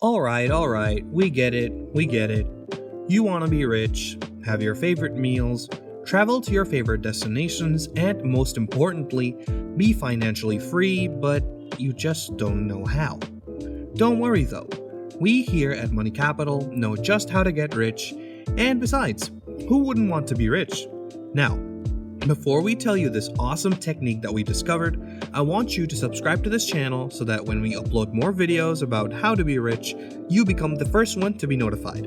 Alright, we get it. You want to be rich, have your favorite meals, travel to your favorite destinations, and most importantly, be financially free, but you just don't know how. Don't worry though, we here at Money Capital know just how to get rich, and besides, who wouldn't want to be rich? Now, before we tell you this awesome technique that we discovered, I want you to subscribe to this channel so that when we upload more videos about how to be rich, you become the first one to be notified.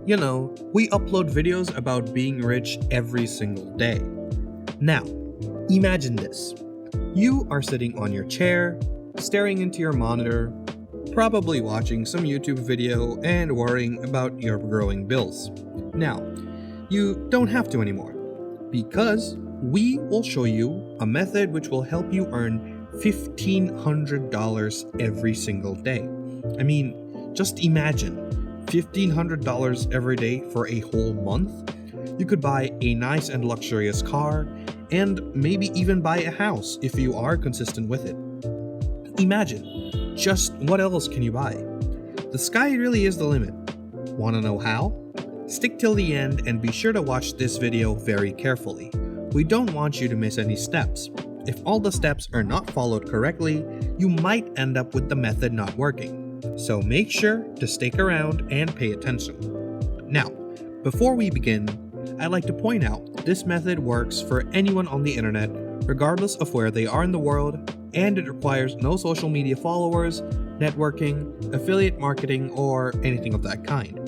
You know, we upload videos about being rich every single day. Now, imagine this. You are sitting on your chair, staring into your monitor, probably watching some YouTube video and worrying about your growing bills. Now, you don't have to anymore, because we will show you a method which will help you earn $1,500 every single day. I mean, just imagine $1,500 every day for a whole month. You could buy a nice and luxurious car, and maybe even buy a house if you are consistent with it. Imagine, just what else can you buy? The sky really is the limit. Wanna know how? Stick till the end and be sure to watch this video very carefully. We don't want you to miss any steps. If all the steps are not followed correctly, you might end up with the method not working. So make sure to stick around and pay attention. Now, before we begin, I'd like to point out this method works for anyone on the internet, regardless of where they are in the world, and it requires no social media followers, networking, affiliate marketing, or anything of that kind.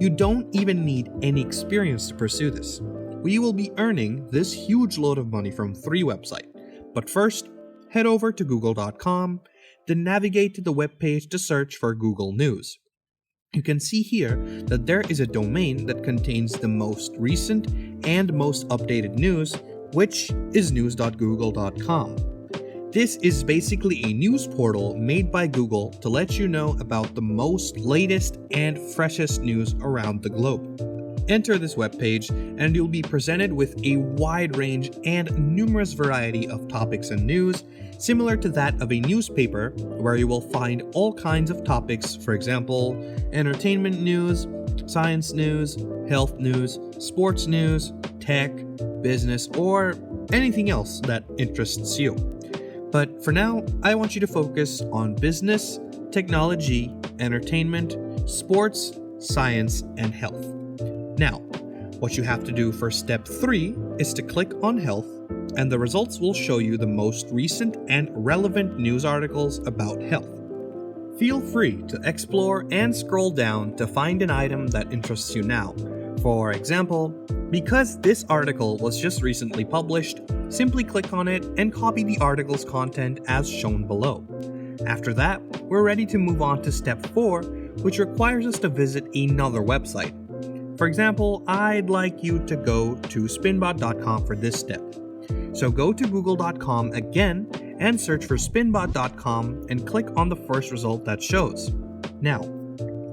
You don't even need any experience to pursue this. We will be earning this huge load of money from 3 websites. But first, head over to google.com, then navigate to the webpage to search for Google News. You can see here that there is a domain that contains the most recent and most updated news, which is news.google.com. This is basically a news portal made by Google to let you know about the most latest and freshest news around the globe. Enter this webpage and you'll be presented with a wide range and numerous variety of topics and news, similar to that of a newspaper, where you will find all kinds of topics, for example, entertainment news, science news, health news, sports news, tech, business, or anything else that interests you. But for now, I want you to focus on business, technology, entertainment, sports, science, and health. Now, what you have to do for step 3 is to click on health, and the results will show you the most recent and relevant news articles about health. Feel free to explore and scroll down to find an item that interests you now. For example, because this article was just recently published, simply click on it and copy the article's content as shown below. After that, we're ready to move on to step 4, which requires us to visit another website. For example, I'd like you to go to spinbot.com for this step. So go to google.com again and search for spinbot.com and click on the first result that shows. Now,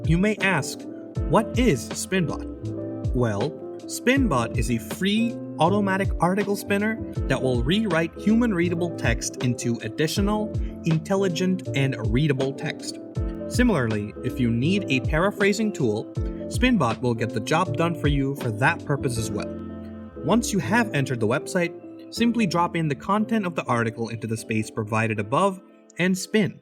you may ask, what is Spinbot? Well, Spinbot is a free automatic article spinner that will rewrite human-readable text into additional, intelligent, and readable text. Similarly, if you need a paraphrasing tool, Spinbot will get the job done for you for that purpose as well. Once you have entered the website, simply drop in the content of the article into the space provided above and spin.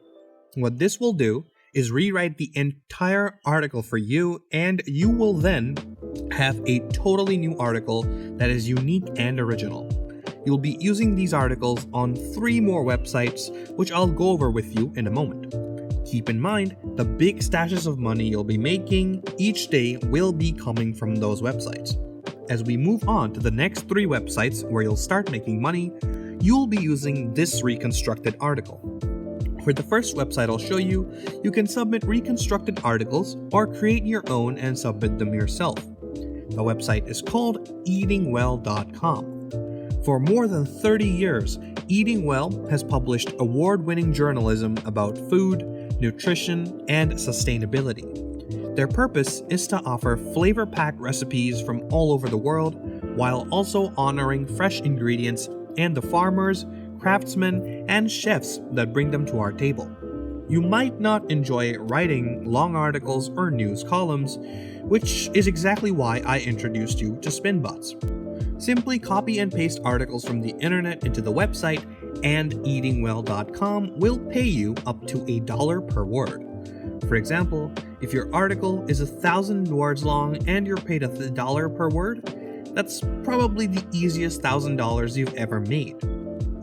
What this will do is rewrite the entire article for you, and you will then have a totally new article that is unique and original. You'll be using these articles on 3 more websites, which I'll go over with you in a moment. Keep in mind, the big stashes of money you'll be making each day will be coming from those websites. As we move on to the next 3 websites where you'll start making money, you'll be using this reconstructed article. For the first website I'll show you, you can submit reconstructed articles or create your own and submit them yourself. The website is called eatingwell.com. For more than 30 years, Eating Well has published award-winning journalism about food, nutrition, and sustainability. Their purpose is to offer flavor-packed recipes from all over the world, while also honoring fresh ingredients and the farmers, craftsmen, and chefs that bring them to our table. you might not enjoy writing long articles or news columns, which is exactly why I introduced you to Spinbots. Simply copy and paste articles from the internet into the website, and eatingwell.com will pay you up to $1 per word. For example, if your article is 1,000 words long and you're paid $1 per word, that's probably the easiest $1,000 you've ever made.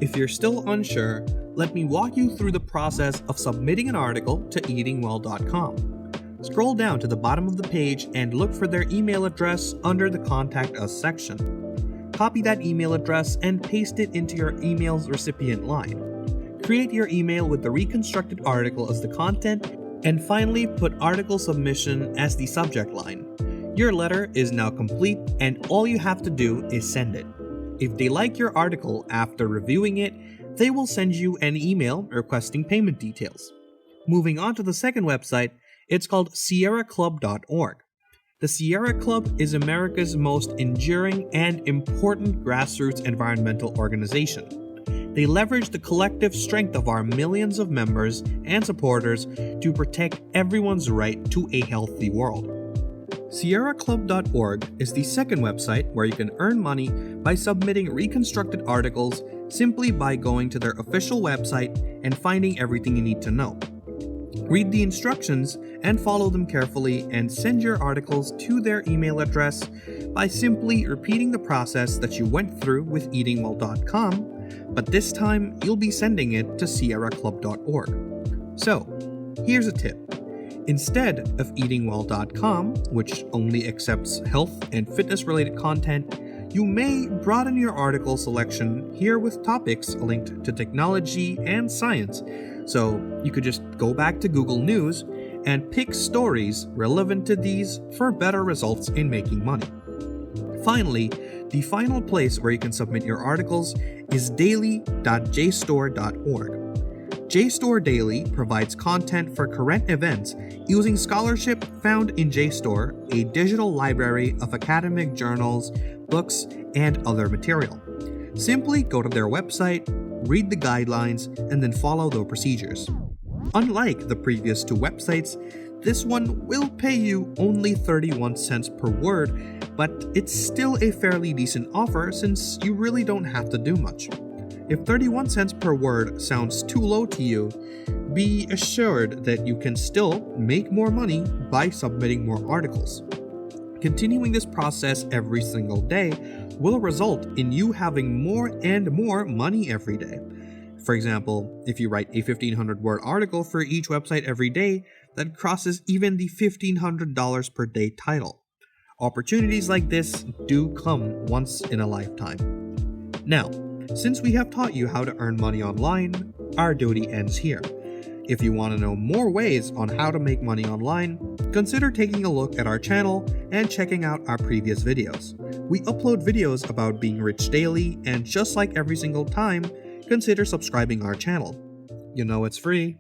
If you're still unsure, let me walk you through the process of submitting an article to eatingwell.com. Scroll down to the bottom of the page and look for their email address under the Contact Us section. Copy that email address and paste it into your email's recipient line. Create your email with the reconstructed article as the content, and finally put article submission as the subject line. Your letter is now complete, and all you have to do is send it. If they like your article after reviewing it, they will send you an email requesting payment details. Moving on to the second website, it's called sierraclub.org. The Sierra Club is America's most enduring and important grassroots environmental organization. They leverage the collective strength of our millions of members and supporters to protect everyone's right to a healthy world. sierraclub.org is the second website where you can earn money by submitting reconstructed articles simply by going to their official website and finding everything you need to know. Read the instructions and follow them carefully, and send your articles to their email address by simply repeating the process that you went through with eatingwell.com, but this time you'll be sending it to sierraclub.org. So, here's a tip. Instead of eatingwell.com, which only accepts health and fitness related content, you may broaden your article selection here with topics linked to technology and science. So you could just go back to Google News and pick stories relevant to these for better results in making money. Finally, the final place where you can submit your articles is daily.jstor.org. JSTOR Daily provides content for current events using scholarship found in JSTOR, a digital library of academic journals, books, and other material. Simply go to their website, read the guidelines, and then follow the procedures. Unlike the previous two websites, this one will pay you only 31 cents per word, but it's still a fairly decent offer since you really don't have to do much. If 31 cents per word sounds too low to you, be assured that you can still make more money by submitting more articles. Continuing this process every single day will result in you having more and more money every day. For example, if you write a 1,500 word article for each website every day, that crosses even the $1,500 per day title. Opportunities like this do come once in a lifetime. Now, since we have taught you how to earn money online, our duty ends here. If you want to know more ways on how to make money online, consider taking a look at our channel and checking out our previous videos. We upload videos about being rich daily, and just like every single time, consider subscribing our channel. You know it's free.